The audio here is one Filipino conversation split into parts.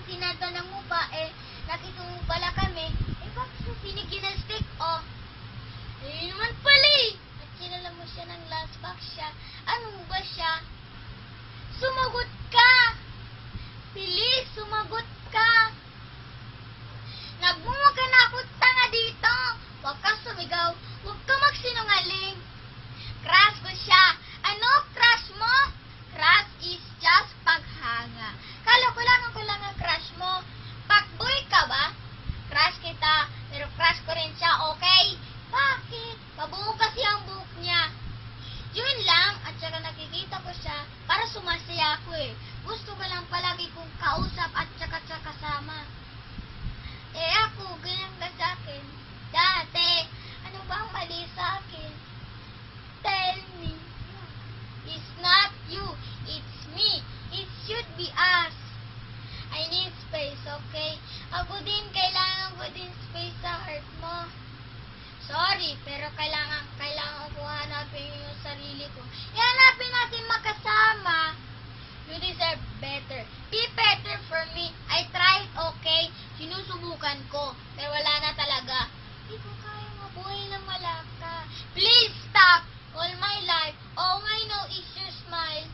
tinatanong mo pa, nakita mo pala kami, bakit mo binigyan ng stick, oh? Naman pala At sinala mo siya ng lunchbox siya. Ano ba siya? Sumagot ka! Bilis, sumagot ka! Nagmumukha na ako tanga dito! Huwag ka sumigaw, huwag ka magsinungaling. Crush ko siya. Ano crush mo? Crush is just paghanga. Kala ko lang ang crush mo. Fuckboy ka ba? Crush kita, pero crush ko rin siya, okay? Bakit? Mabuo kasi ang buhok niya. Yun lang, at saka nakikita ko siya para sumasaya ako Gusto ko lang palagi kong kausap at saka kasama. Ako, ganyan ka sa akin. Dati, ano bang mali sa akin? Tell me. It's not you, it's me. It should be us. I need space, okay? Ako din, kailangan ko din space sa heart mo. Sorry, pero kailangan ko hanapin yung sarili ko. Ihanapin natin makasama. You deserve better. Be better for me. I tried, okay? Sinusubukan ko, pero wala na talaga. Hindi ko kaya mabuhay na malaka. Please stop. All my life, all I know is your smile.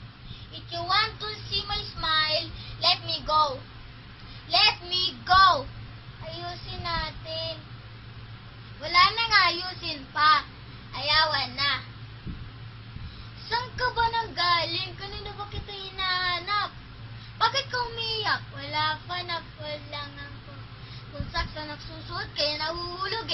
If you want to see my smile, let me go. Let me go. Ayusin natin. Wala na nga ayusin pa. Ayawan na. Saan ka ba nang galing? Kanina ba kita hinahanap? Bakit ka umiyak? Wala pa, nag-fall lang ako. Kung saksa nagsusuot, kaya nahuhulog